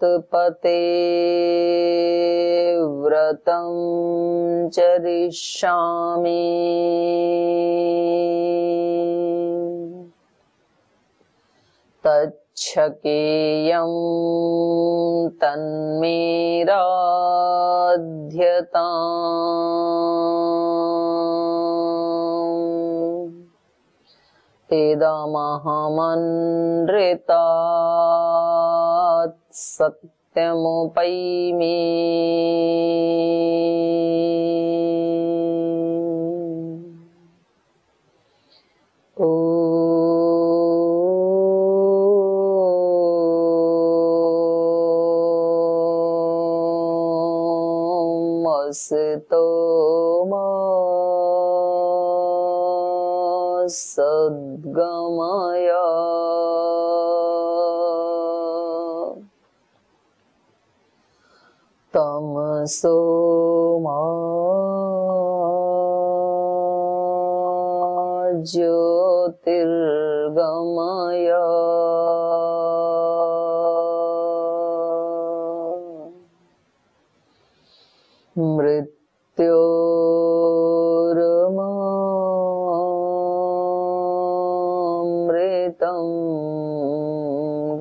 उत्पते व्रतं चरिष्यामि। तच्छकेयं तन्मे राध्यताम्। इदमहमनृतात् सत्यमुपैमि। असतो मा सद्गमय तमसो मा ज्योतिर्गमय। मृत्योर्मामृतं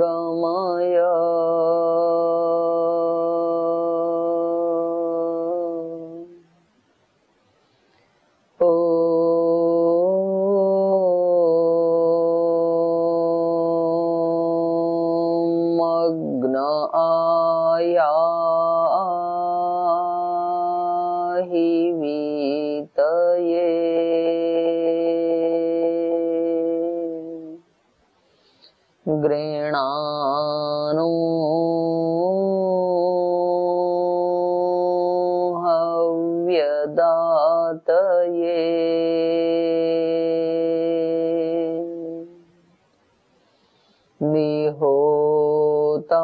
गमय। मग्न आयाहि वीतये। गृह्णानो हव्यदातये। विहोता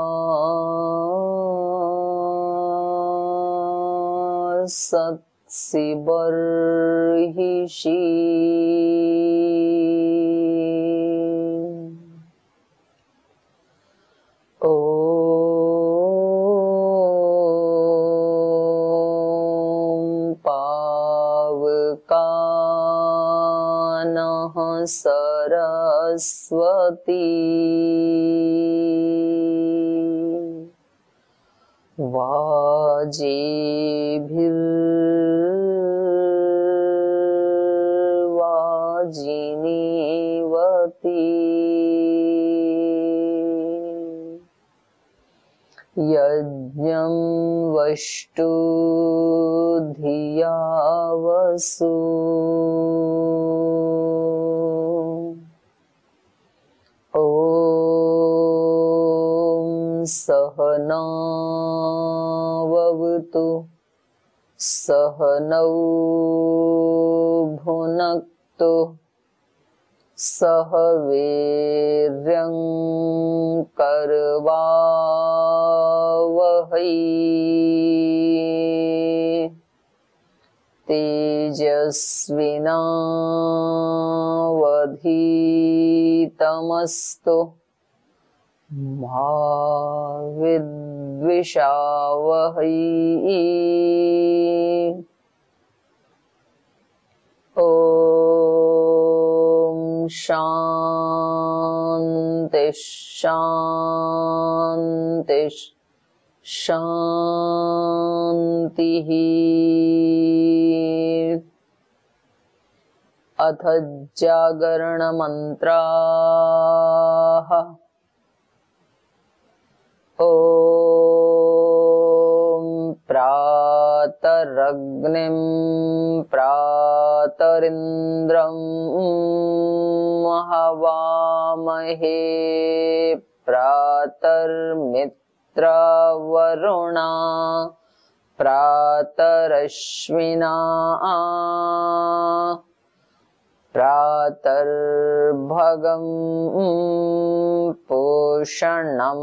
सत्सि बर्हिषि। ॐ पावकानः सरस्वती। वाजिनीवती। यज्ञं वष्टु धिया वसु। ॐ सहनाववतु सहनौ भुनक्तु सह वीर्यं करवावहै। तेजस्विनावधीतमस्तु मा विद्विषावहै। ॐ शान्ति शान्ति शान्तिः। अथ जागरण मंत्राः। ॐ प्रातरग्निं प्रातरिन्द्रं हवामहे। प्रातर्मित्रवरुणा प्रातरश्विना प्रातर्भगं पूषणं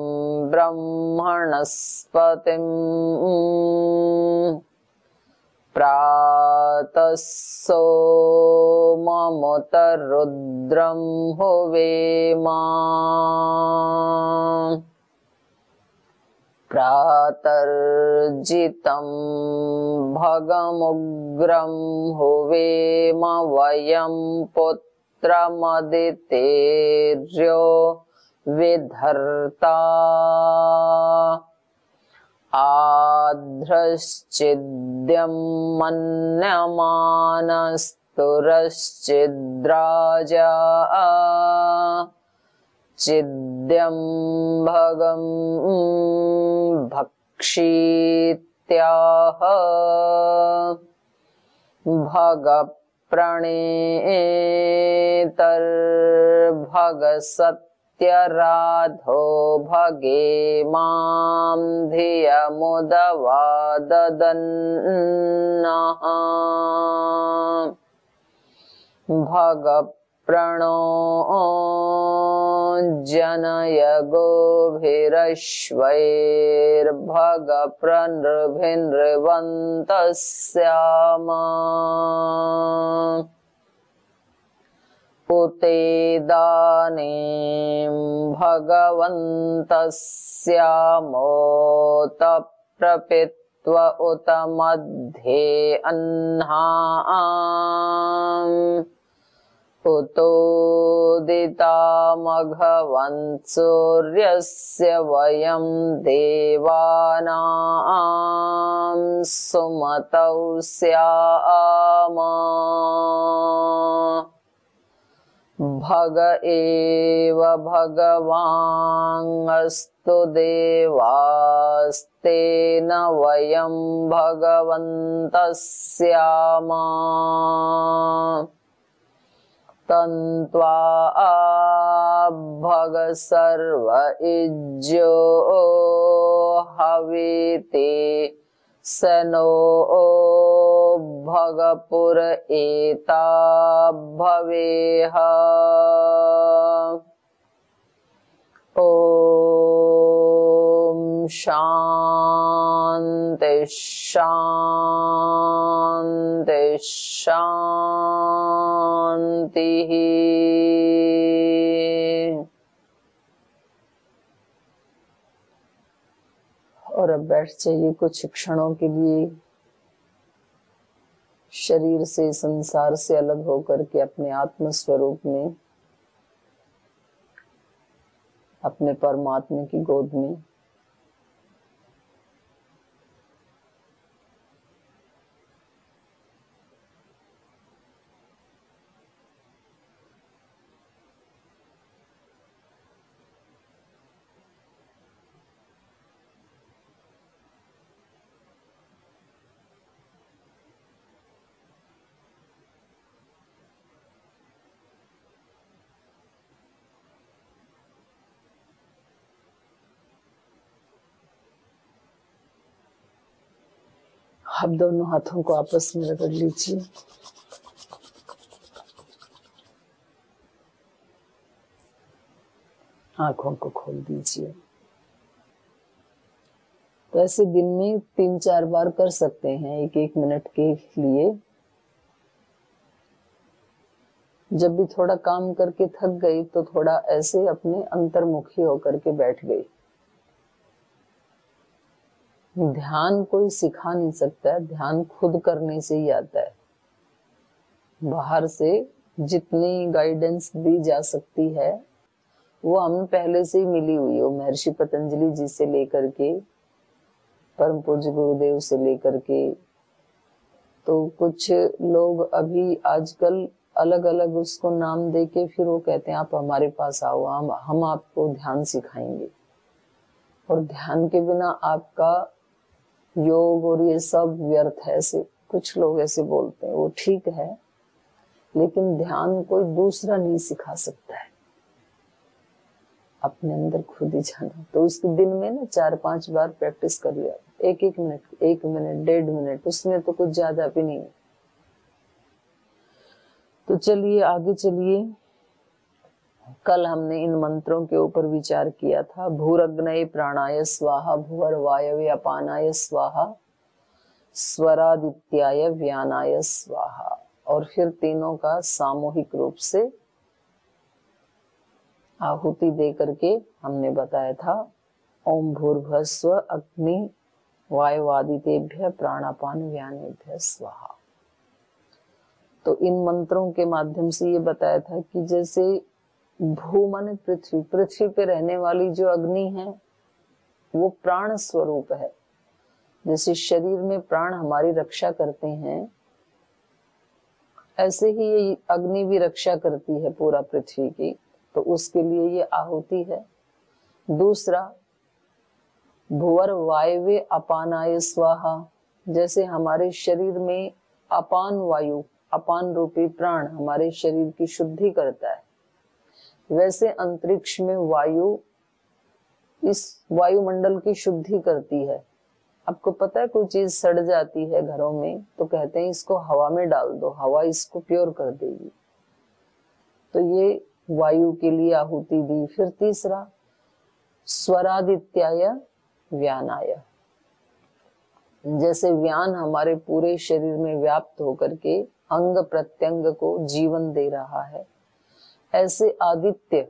ब्रह्मणस्पतिं प्रातः सोममुतरुद्रं हुवेमा प्रातर्जितं भगमुग्रं हुवेम वयं पुत्रमदितेर्यो विधर्ता आध्रश्चिद्यं मन्यमानस्तुरश्चिद्राजा चिद्यं भगं भक्षीत्याह भगप्रणेतर्भगसत्यराधो भगे मां धियमुदवाददन्नः भगप्रणो जनय गोभिरश्वैर्भगप्रनृभिर्नृवन्तः स्याम उतेदानीं भगवन्तः स्यामोत प्रपित्व उत मध्ये अह्नाम् उतोदितामघवन् सूर्यस्य वयं देवानां सुमतौ स्याम भग एव भगवाङ्गस्तु देवास्तेन वयं भगवन्तः स्याम तन्त्वा भग सर्व इज्यो हवीति स नो भगपुर एता भवेह ॐ शान्ति शान्ति शान्तिः। और अब बैठ जाइए कुछ क्षणों के लिए, शरीर से संसार से अलग होकर के अपने आत्म स्वरूप में, अपने परमात्मा की गोद में। आप दोनों हाथों को आपस में रगड़ लीजिए। आंखों को खोल दीजिए। तो ऐसे दिन में 3-4 बार कर सकते हैं, 1-1 मिनट के लिए। जब भी थोड़ा काम करके थक गई तो थोड़ा ऐसे अपने अंतर्मुखी होकर के बैठ गई। ध्यान कोई सिखा नहीं सकता है, ध्यान खुद करने से ही आता है। बाहर से जितनी गाइडेंस दी जा सकती है वो हमें पहले से ही मिली हुई है। महर्षि पतंजलि जी से लेकर के परम पूज्य गुरुदेव से लेकर के, तो कुछ लोग अभी आजकल अलग अलग उसको नाम देके फिर वो कहते हैं आप हमारे पास आओ, हम आपको ध्यान सिखाएंगे। और ध्यान के बिना आपका योग और ये सब व्यर्थ है, ऐसे कुछ लोग ऐसे बोलते हैं। वो ठीक है, लेकिन ध्यान कोई दूसरा नहीं सिखा सकता है, अपने अंदर खुद ही जाना। तो उसके दिन में ना 4-5 बार प्रैक्टिस कर लिया, 1-1 मिनट, 1 मिनट, 1.5 मिनट, उसमें तो कुछ ज्यादा भी नहीं है। तो चलिए आगे चलिए। कल हमने इन मंत्रों के ऊपर विचार किया था। भूरग्नये प्राणाय स्वाहा, भुवर वायवे अपानाय स्वाहा, स्वरादित्याय व्यानाय स्वाहा। और फिर तीनों का सामूहिक रूप से आहुति दे करके हमने बताया था ओम भूर्भुवस्व अग्नि वायुवादितेभ्य प्राणापान व्यानेभ्य स्वाहा। तो इन मंत्रों के माध्यम से ये बताया था कि जैसे भू माने पृथ्वी, पृथ्वी पे रहने वाली जो अग्नि है वो प्राण स्वरूप है। जैसे शरीर में प्राण हमारी रक्षा करते हैं, ऐसे ही ये अग्नि भी रक्षा करती है पूरा पृथ्वी की, तो उसके लिए ये आहुति है। दूसरा, भुवर वायवे अपानाय स्वाहा। जैसे हमारे शरीर में अपान वायु, अपान रूपी प्राण हमारे शरीर की शुद्धि करता है, वैसे अंतरिक्ष में वायु इस वायुमंडल की शुद्धि करती है। आपको पता है कोई चीज सड़ जाती है घरों में तो कहते हैं इसको हवा में डाल दो, हवा इसको प्योर कर देगी। तो ये वायु के लिए आहुति दी। फिर तीसरा, स्वरादित्याय व्यानाय। जैसे व्यान हमारे पूरे शरीर में व्याप्त होकर के अंग प्रत्यंग को जीवन दे रहा है, ऐसे आदित्य,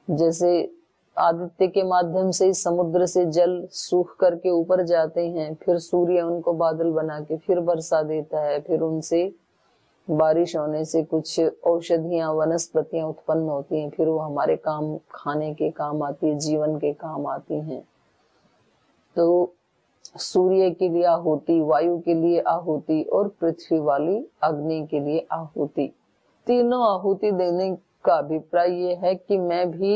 जैसे आदित्य के माध्यम से समुद्र से जल सूख करके ऊपर जाते हैं, फिर सूर्य उनको बादल बना के फिर बरसा देता है, फिर उनसे बारिश होने से कुछ औषधियां वनस्पतियां उत्पन्न होती हैं, फिर वो हमारे काम, खाने के काम आती है, जीवन के काम आती हैं। तो सूर्य के लिए आहुति, वायु के लिए आहुति और पृथ्वी वाली अग्नि के लिए आहुति। तीनों आहुति देने का अभिप्राय ये है कि मैं भी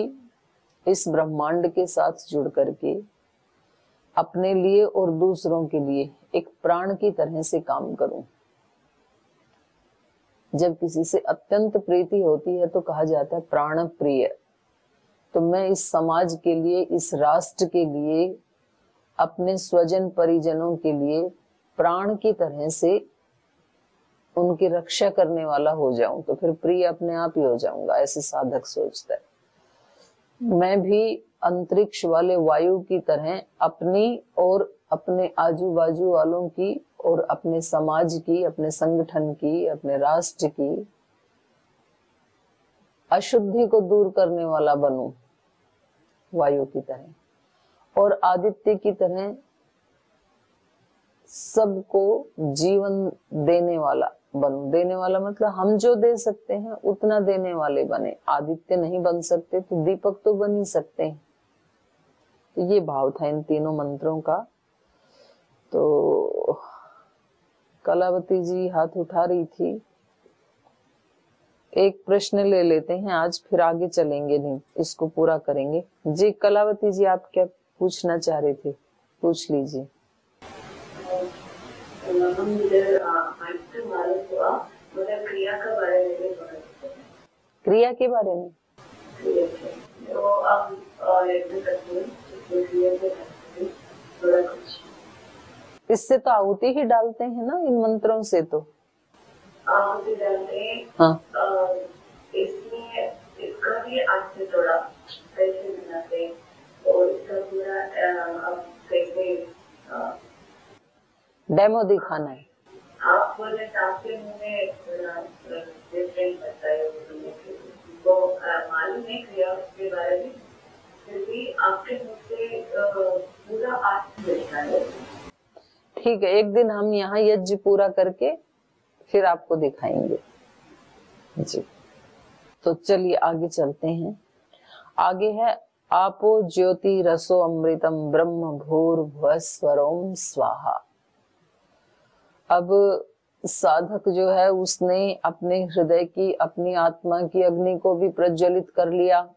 इस ब्रह्मांड के साथ जुड़ करके अपने लिए और दूसरों के लिए एक प्राण की तरह से काम करूं। जब किसी से अत्यंत प्रीति होती है तो कहा जाता है प्राण प्रिय। तो मैं इस समाज के लिए, इस राष्ट्र के लिए, अपने स्वजन परिजनों के लिए प्राण की तरह से उनकी रक्षा करने वाला हो जाऊं तो फिर प्रिय अपने आप ही हो जाऊंगा, ऐसे साधक सोचता है। मैं भी अंतरिक्ष वाले वायु की तरह अपनी और अपने आजू बाजू वालों की और अपने समाज की, अपने संगठन की, अपने राष्ट्र की अशुद्धि को दूर करने वाला बनूं वायु की तरह, और आदित्य की तरह सबको जीवन देने वाला बनूं। देने वाला मतलब हम जो दे सकते हैं उतना देने वाले बने। आदित्य नहीं बन सकते तो दीपक तो बन ही सकते हैं। तो ये भाव था इन तीनों मंत्रों का। तो कलावती जी हाथ उठा रही थी, एक प्रश्न ले लेते हैं आज, फिर आगे चलेंगे, नहीं इसको पूरा करेंगे। जी कलावती जी, आप क्या पूछना चाह रहे थे, पूछ लीजिए। क्रिया के बारे में, क्रिया के बारे में इससे तो आहुति ही डालते हैं ना, इन मंत्रों से तो आहुति डालते हैं। हाँ, इसमें इसका भी आपसे थोड़ा कैसे बनाते हैं और इसका पूरा अब कैसे डेमो दिखाना है। आप बोले आपके मुंह में डिफरेंट बताए तो मालूम नहीं किया उसके बारे में, फिर भी आपके मुंह से पूरा अर्थ मिलता है। ठीक है, एक दिन हम यहाँ यज्ञ पूरा करके फिर आपको दिखाएंगे जी। तो चलिए आगे चलते हैं। आगे है आपो ज्योति रसो अमृतम ब्रह्म भूर्भुवस्वरोम स्वाहा। अब साधक जो है उसने अपने हृदय की, अपनी आत्मा की अग्नि को भी प्रज्वलित कर लिया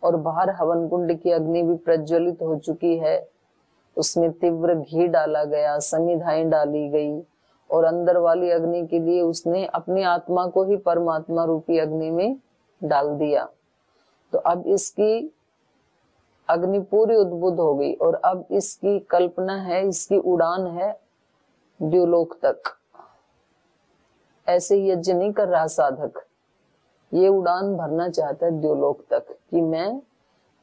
और बाहर हवन कुंड की अग्नि भी प्रज्वलित हो चुकी है। उसमें तीव्र घी डाला गया, समिधाएं डाली गई और अंदर वाली अग्नि के लिए उसने अपनी आत्मा को ही परमात्मा रूपी अग्नि में डाल दिया। तो अब इसकी अग्नि पूरी उद्बुद्ध हो गई और अब इसकी कल्पना है, इसकी उड़ान है द्युलोक तक। ऐसे यज्ञ नहीं कर रहा साधक, ये उड़ान भरना चाहता है द्युलोक तक कि मैं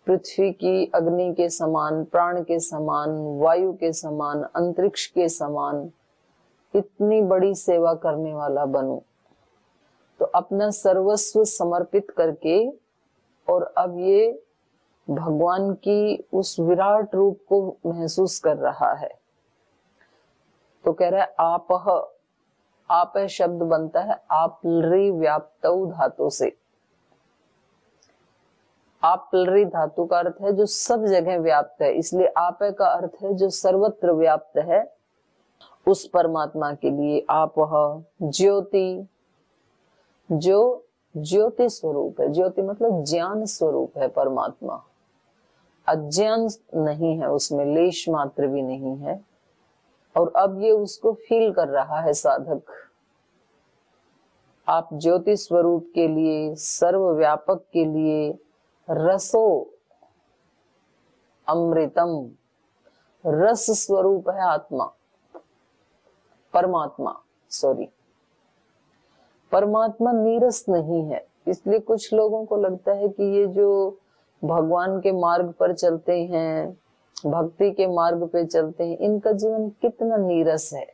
पृथ्वी की अग्नि के समान, प्राण के समान, वायु के समान, अंतरिक्ष के समान इतनी बड़ी सेवा करने वाला बनूं। तो अपना सर्वस्व समर्पित करके, और अब ये भगवान की उस विराट रूप को महसूस कर रहा है। तो कह रहा है आप शब्द बनता है आप लरी व्याप्तौ धातु से। आप लरी धातु का अर्थ है जो सब जगह व्याप्त है, इसलिए आप का अर्थ है जो सर्वत्र व्याप्त है। उस परमात्मा के लिए आप ज्योति, जो ज्योति स्वरूप है। ज्योति मतलब ज्ञान स्वरूप है परमात्मा। अज्ञान नहीं है उसमें, लेश मात्र भी नहीं है। और अब ये उसको फील कर रहा है साधक। आप ज्योति स्वरूप के लिए, सर्वव्यापक के लिए रसो अमृतम, रस स्वरूप है आत्मा, परमात्मा सॉरी परमात्मा नीरस नहीं है। इसलिए कुछ लोगों को लगता है कि ये जो भगवान के मार्ग पर चलते हैं, भक्ति के मार्ग पे चलते हैं, इनका जीवन कितना नीरस है।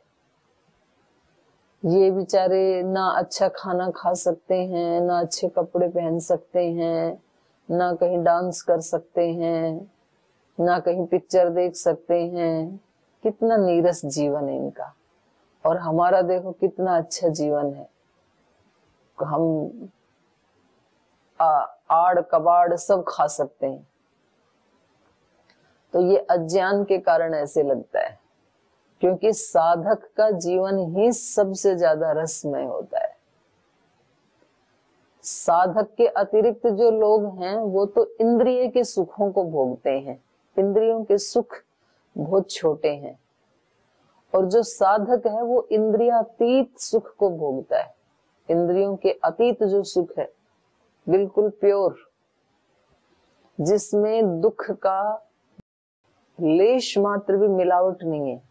ये बेचारे ना अच्छा खाना खा सकते हैं, ना अच्छे कपड़े पहन सकते हैं, ना कहीं डांस कर सकते हैं, ना कहीं पिक्चर देख सकते हैं। कितना नीरस जीवन है इनका। और हमारा देखो कितना अच्छा जीवन है। हम आड़ कबाड़ सब खा सकते हैं। तो ये अज्ञान के कारण ऐसे लगता है, क्योंकि साधक का जीवन ही सबसे ज्यादा रसमय होता है। साधक के अतिरिक्त जो लोग हैं वो तो इंद्रिय के सुखों को भोगते हैं। इंद्रियों के सुख बहुत छोटे हैं, और जो साधक है वो इंद्रियातीत सुख को भोगता है। इंद्रियों के अतीत जो सुख है, बिल्कुल प्योर, जिसमें दुख का लेश मात्र भी मिलावट नहीं है।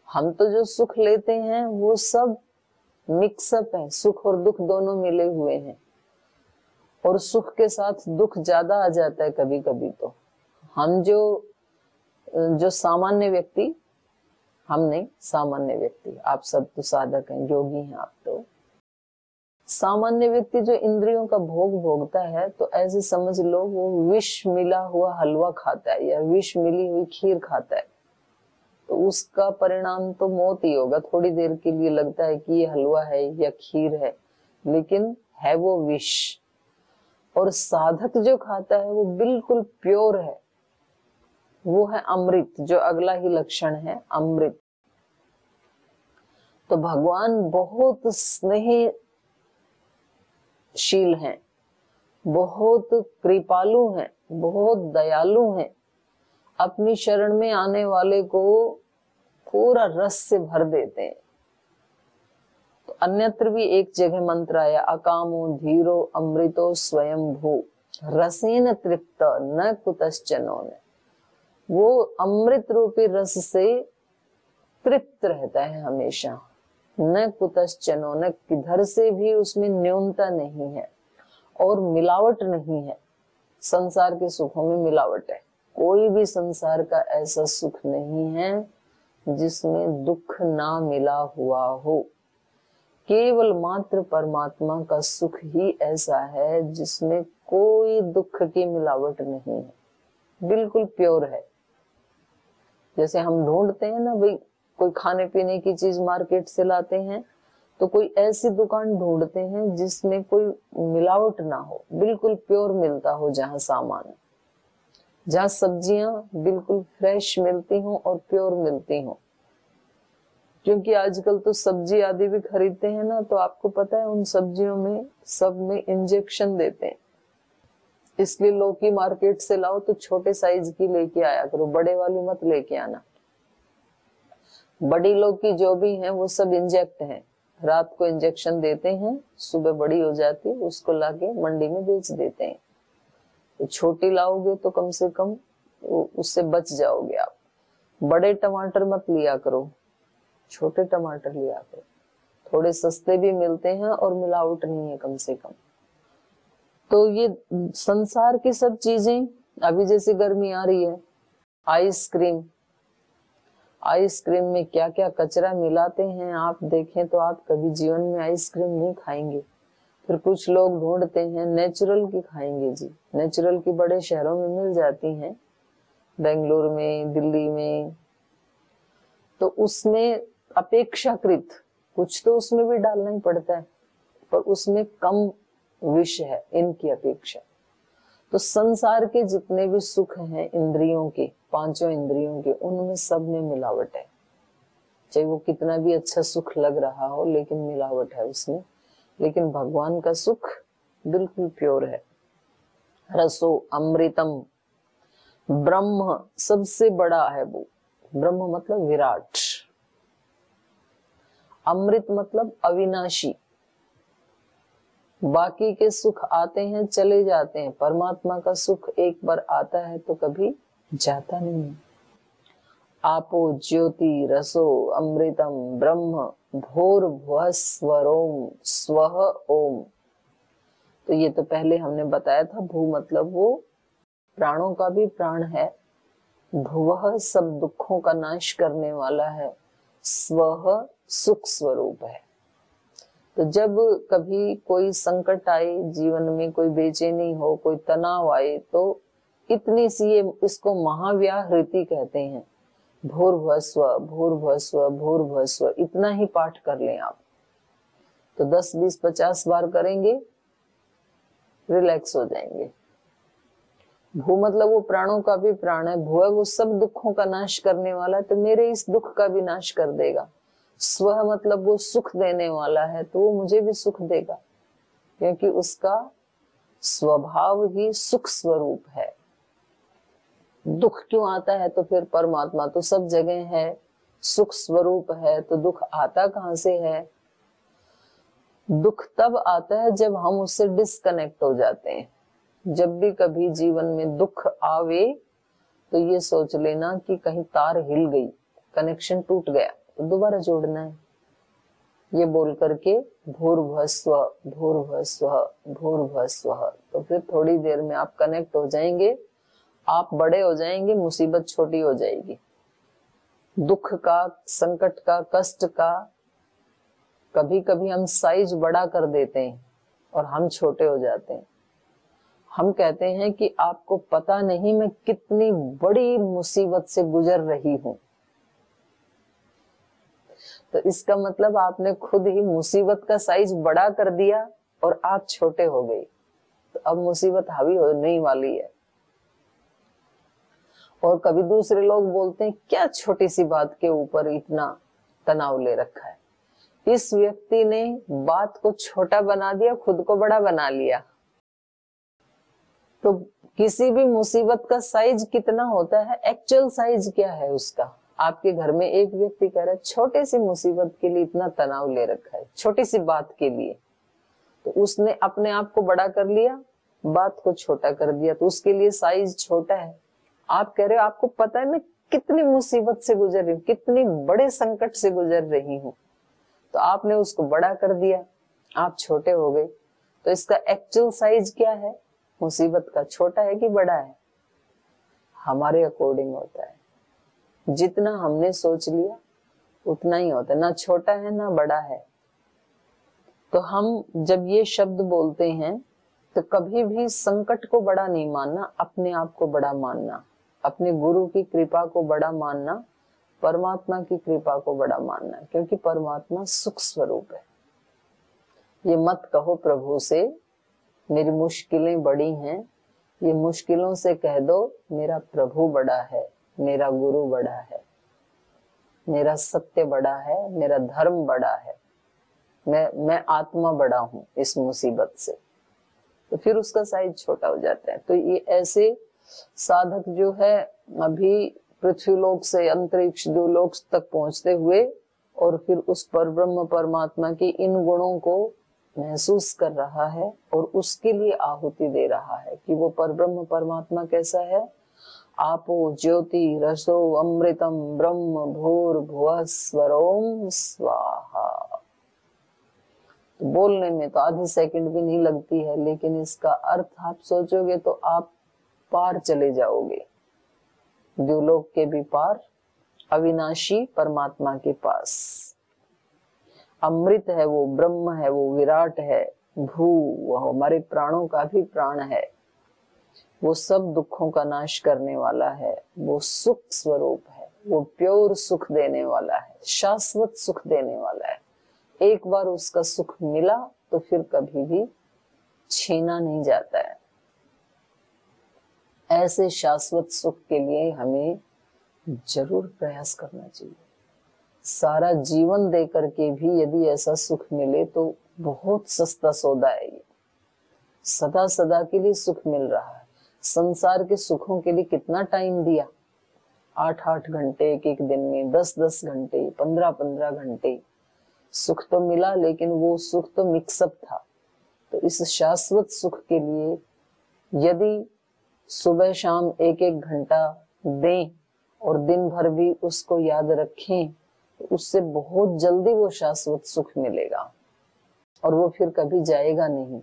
हम तो जो सुख लेते हैं वो सब मिक्सअप है, सुख और दुख दोनों मिले हुए हैं। और सुख के साथ दुख ज्यादा आ जाता है कभी कभी। तो हम जो सामान्य व्यक्ति, हम नहीं, सामान्य व्यक्ति, आप सब तो साधक हैं, योगी हैं आप तो। सामान्य व्यक्ति जो इंद्रियों का भोग भोगता है, तो ऐसे समझ लो वो विष मिला हुआ हलवा खाता है या विष मिली हुई खीर खाता है, तो उसका परिणाम तो मौत ही होगा। थोड़ी देर के लिए लगता है कि ये हलवा है या खीर है, लेकिन है वो विष। और साधक जो खाता है वो बिल्कुल प्योर है, वो है अमृत, जो अगला ही लक्षण है अमृत। तो भगवान बहुत स्नेहशील हैं, बहुत कृपालु हैं, बहुत दयालु हैं। अपनी शरण में आने वाले को पूरा रस से भर देते हैं। तो अन्यत्र भी एक जगह मंत्र आया, अकामो धीरो अमृतो स्वयं भू रसेन तृप्त न कुतश्चनो ने। वो अमृत रूपी रस से तृप्त रहता है हमेशा, न कुतश्चनो, न किधर से भी उसमें न्यूनता नहीं है और मिलावट नहीं है। संसार के सुखों में मिलावट है, कोई भी संसार का ऐसा सुख नहीं है जिसमें दुख ना मिला हुआ हो। केवल मात्र परमात्मा का सुख ही ऐसा है जिसमें कोई दुख की मिलावट नहीं है, बिल्कुल प्योर है। जैसे हम ढूंढते हैं ना भाई, कोई खाने पीने की चीज मार्केट से लाते हैं, तो कोई ऐसी दुकान ढूंढते हैं जिसमें कोई मिलावट ना हो, बिल्कुल प्योर मिलता हो। जहां सामान, जहां सब्जियां बिल्कुल फ्रेश मिलती हों और प्योर मिलती हों। क्योंकि आजकल तो सब्जी आदि भी खरीदते हैं ना, तो आपको पता है उन सब्जियों में सब में इंजेक्शन देते हैं। इसलिए लौकी मार्केट से लाओ तो छोटे साइज की लेके आया करो, बड़े वाली मत लेके आना। बड़ी लौकी जो भी है वो सब इंजेक्ट है, रात को इंजेक्शन देते हैं, सुबह बड़ी हो जाती है, उसको लाके मंडी में बेच देते हैं। तो छोटी लाओगे तो कम से कम उससे बच जाओगे आप। बड़े टमाटर मत लिया करो, छोटे टमाटर लिया करो, थोड़े सस्ते भी मिलते हैं और मिलावट नहीं है कम से कम। तो ये संसार की सब चीजें, अभी जैसे गर्मी आ रही है, आइसक्रीम, आइसक्रीम में क्या क्या कचरा मिलाते हैं आप देखें तो आप कभी जीवन में आइसक्रीम नहीं खाएंगे। फिर कुछ लोग ढूंढते हैं नेचुरल की खाएंगे जी, नेचुरल की बड़े शहरों में मिल जाती हैं, बेंगलोर में, दिल्ली में, तो उसमें अपेक्षाकृत कुछ तो उसमें भी डालना ही पड़ता है, पर उसमें कम विष है इनकी अपेक्षा। तो संसार के जितने भी सुख हैं इंद्रियों के, पांचों इंद्रियों के, उनमें सब में मिलावट है। चाहे वो कितना भी अच्छा सुख लग रहा हो, लेकिन मिलावट है उसमें। लेकिन भगवान का सुख बिल्कुल प्योर है। रसो अमृतम, ब्रह्म सबसे बड़ा है वो। ब्रह्म मतलब विराट, अमृत मतलब अविनाशी। बाकी के सुख आते हैं चले जाते हैं, परमात्मा का सुख एक बार आता है तो कभी जाता नहीं। आपो ज्योति रसो अमृतम ब्रह्म भूर्भुवः स्वरोम स्वः ओम। तो ये तो पहले हमने बताया था, भू मतलब वो प्राणों का भी प्राण है, भुवः सब दुखों का नाश करने वाला है, स्वः सुख स्वरूप है। तो जब कभी कोई संकट आए जीवन में, कोई बेचैनी हो, कोई तनाव आए, तो इतनी सी ये इसको महाव्याहृति कहते हैं, भूर्भुवस्व भूर्भुवस्व भूर्भुवस्व, इतना ही पाठ कर लें आप तो 10 20 50 बार करेंगे, रिलैक्स हो जाएंगे। भू मतलब वो प्राणों का भी प्राण है, भू है वो सब दुखों का नाश करने वाला है, तो मेरे इस दुख का भी नाश कर देगा। स्व मतलब वो सुख देने वाला है, तो वो मुझे भी सुख देगा, क्योंकि उसका स्वभाव ही सुख स्वरूप है। दुख क्यों आता है? तो फिर परमात्मा तो सब जगह है, सुख स्वरूप है, तो दुख आता कहां से है? दुख तब आता है जब हम उससे डिस्कनेक्ट हो जाते हैं। जब भी कभी जीवन में दुख आवे तो ये सोच लेना कि कहीं तार हिल गई, कनेक्शन टूट गया, तो दोबारा जोड़ना है। ये बोल करके भूर्भुवस्व भूर्भुवस्व भूर्भुवस्व, तो फिर थोड़ी देर में आप कनेक्ट हो जाएंगे, आप बड़े हो जाएंगे, मुसीबत छोटी हो जाएगी। दुख का, संकट का, कष्ट का कभी कभी हम साइज बड़ा कर देते हैं और हम छोटे हो जाते हैं। हम कहते हैं कि आपको पता नहीं मैं कितनी बड़ी मुसीबत से गुजर रही हूं, तो इसका मतलब आपने खुद ही मुसीबत का साइज बड़ा कर दिया और आप छोटे हो गए, तो अब मुसीबत हावी होने वाली है। और कभी दूसरे लोग बोलते हैं क्या छोटी सी बात के ऊपर इतना तनाव ले रखा है। इस व्यक्ति ने बात को छोटा बना दिया, खुद को बड़ा बना लिया। तो किसी भी मुसीबत का साइज कितना होता है, एक्चुअल साइज क्या है उसका? आपके घर में एक व्यक्ति कह रहा है छोटे सी मुसीबत के लिए इतना तनाव ले रखा है, छोटी सी बात के लिए, तो उसने अपने आप को बड़ा कर लिया, बात को छोटा कर दिया, तो उसके लिए साइज छोटा है। आप कह रहे हो आपको पता है मैं कितनी मुसीबत से गुजर रही हूँ, कितनी बड़े संकट से गुजर रही हूँ, तो आपने उसको बड़ा कर दिया, आप छोटे हो गए। तो इसका एक्चुअल साइज क्या है मुसीबत का, छोटा है कि बड़ा है? हमारे अकॉर्डिंग होता है, जितना हमने सोच लिया उतना ही होता है, ना छोटा है ना बड़ा है। तो हम जब ये शब्द बोलते हैं तो कभी भी संकट को बड़ा नहीं मानना, अपने आप को बड़ा मानना, अपने गुरु की कृपा को बड़ा मानना, परमात्मा की कृपा को बड़ा मानना, क्योंकि परमात्मा सुख स्वरूप है। ये मत कहो प्रभु से मेरी मुश्किलें बड़ी हैं, ये मुश्किलों से कह दो मेरा प्रभु बड़ा है, मेरा गुरु बड़ा है, मेरा सत्य बड़ा है, मेरा धर्म बड़ा है, मैं आत्मा बड़ा हूं इस मुसीबत से, तो फिर उसका साइज छोटा हो जाता है। तो ये ऐसे साधक जो है अभी पृथ्वी लोक से अंतरिक्ष द्युलोक तक पहुंचते हुए और फिर उस परब्रह्म परमात्मा की इन गुणों को महसूस कर रहा है और उसके लिए आहुति दे रहा है कि वो परब्रह्म परमात्मा कैसा है। आपो ज्योति रसो अमृतम ब्रह्म भूर्भुवः स्वरोम स्वाहा। तो बोलने में तो आधी सेकंड भी नहीं लगती है, लेकिन इसका अर्थ आप सोचोगे तो आप पार चले जाओगे, द्युलोक के भी पार, अविनाशी परमात्मा के पास। अमृत है वो, ब्रह्म है वो, विराट है, भू, वो हमारे प्राणों का भी प्राण है, वो सब दुखों का नाश करने वाला है, वो सुख स्वरूप है, वो प्योर सुख देने वाला है, शाश्वत सुख देने वाला है। एक बार उसका सुख मिला तो फिर कभी भी छीना नहीं जाता है। ऐसे शाश्वत सुख के लिए हमें जरूर प्रयास करना चाहिए। सारा जीवन दे करके भी यदि ऐसा सुख मिले तो बहुत सस्ता सौदा है ये। सदा सदा के लिए सुख मिल रहा है। संसार के सुखों के लिए कितना टाइम दिया, 8-8 घंटे एक एक दिन में, 10-10 घंटे, 15-15 घंटे सुख तो मिला, लेकिन वो सुख तो मिक्सअप था। तो इस शाश्वत सुख के लिए यदि सुबह शाम एक एक घंटा दें और दिन भर भी उसको याद रखें तो उससे बहुत जल्दी वो शाश्वत सुख मिलेगा और वो फिर कभी जाएगा नहीं।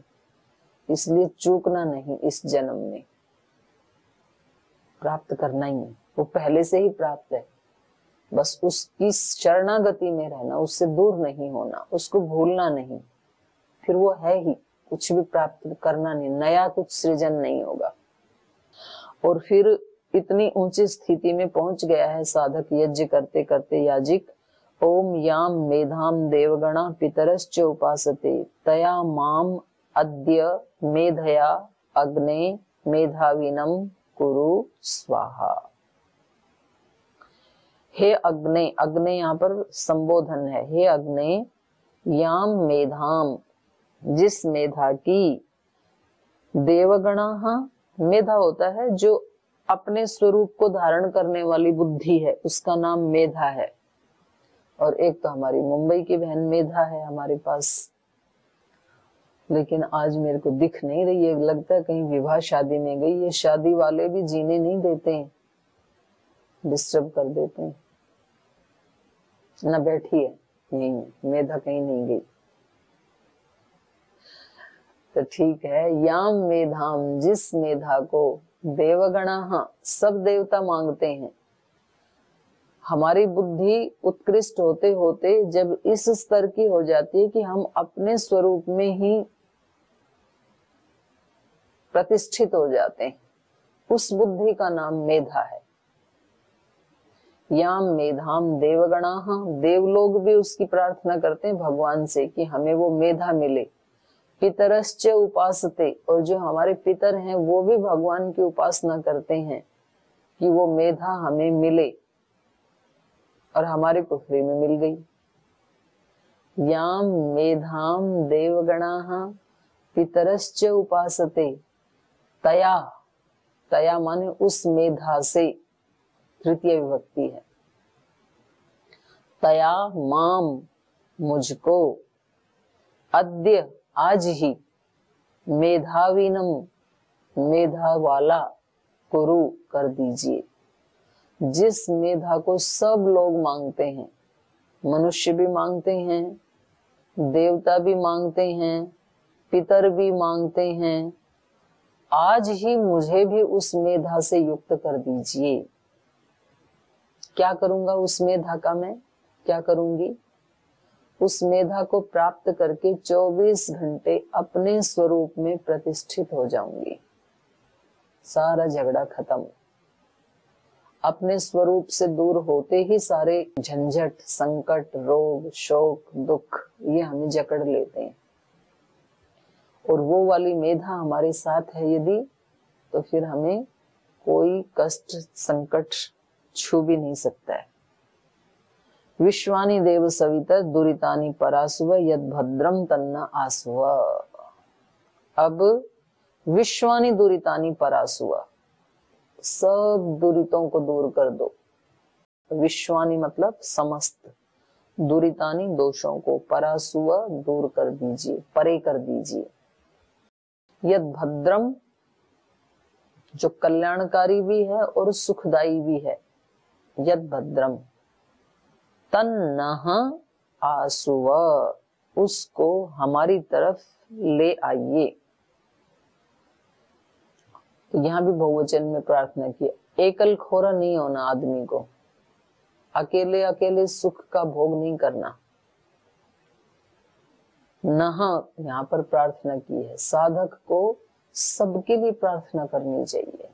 इसलिए चूकना नहीं, इस जन्म में प्राप्त करना ही है। वो पहले से ही प्राप्त है, बस उसकी शरणागति में रहना, उससे दूर नहीं होना, उसको भूलना नहीं। फिर वो है ही, कुछ भी प्राप्त करना नहीं, नया कुछ सृजन नहीं होगा। और फिर इतनी ऊंची स्थिति में पहुंच गया है साधक, यज्ञ करते करते याजिक, ओम याम मेधाम देवगणा पितरश्च उपासते तया माम अद्य मेधया अग्ने मेधाविनम कुरु स्वाहा। हे अग्ने, अग्ने यहाँ पर संबोधन है, हे अग्ने याम मेधाम, जिस मेधा की, देवगणा, मेधा होता है जो अपने स्वरूप को धारण करने वाली बुद्धि है, उसका नाम मेधा है। और एक तो हमारी मुंबई की बहन मेधा है हमारे पास, लेकिन आज मेरे को दिख नहीं रही है, लगता है कहीं विवाह शादी में गई। ये शादी वाले भी जीने नहीं देते हैं, डिस्टर्ब कर देते हैं ना। बैठी है यहीं, मेधा कहीं नहीं गई। तो ठीक है, याम मेधाम, जिस मेधा को देवगणा, सब देवता मांगते हैं। हमारी बुद्धि उत्कृष्ट होते होते जब इस स्तर की हो जाती है कि हम अपने स्वरूप में ही प्रतिष्ठित हो जाते हैं, उस बुद्धि का नाम मेधा है। याम मेधाम देवगणा, देवलोग भी उसकी प्रार्थना करते हैं भगवान से कि हमें वो मेधा मिले। पितरश्च उपासते, और जो हमारे पितर हैं वो भी भगवान की उपासना करते हैं कि वो मेधा हमें मिले, और हमारे को फ्री में मिल गई। याम मेधाम देवगणा पितरश्च उपासते तया, तया माने उस मेधा से, तृतीय विभक्ति है। तया माम, मुझको, अद्य, आज ही, मेधाविनम, मेधा वाला, कुरु, कर दीजिए। जिस मेधा को सब लोग मांगते हैं, मनुष्य भी मांगते हैं, देवता भी मांगते हैं, पितर भी मांगते हैं, आज ही मुझे भी उस मेधा से युक्त कर दीजिए। क्या करूंगा उस मेधा का, मैं क्या करूंगी? उस मेधा को प्राप्त करके 24 घंटे अपने स्वरूप में प्रतिष्ठित हो जाऊंगी। सारा झगड़ा खत्म। अपने स्वरूप से दूर होते ही सारे झंझट, संकट, रोग, शोक, दुख ये हमें जकड़ लेते हैं। और वो वाली मेधा हमारे साथ है यदि, तो फिर हमें कोई कष्ट, संकट छू भी नहीं सकता है। विश्वानि देव सविता दुरितानि परासुव यद भद्रम तन्ना आसुव। अब विश्वानि दुरितानि परासुव, सब दुरितों को दूर कर दो। विश्वानि मतलब समस्त, दुरितानि दोषों को, परासुव दूर कर दीजिए, परे कर दीजिए। यद भद्रम जो कल्याणकारी भी है और सुखदाई भी है, यद भद्रम तन्नः आसुव, उसको हमारी तरफ ले आइए। तो यहाँ भी बहुवचन में प्रार्थना की, एकल खोरा नहीं होना आदमी को, अकेले अकेले सुख का भोग नहीं करना। यहाँ पर प्रार्थना की है। साधक को सबके लिए प्रार्थना करनी चाहिए।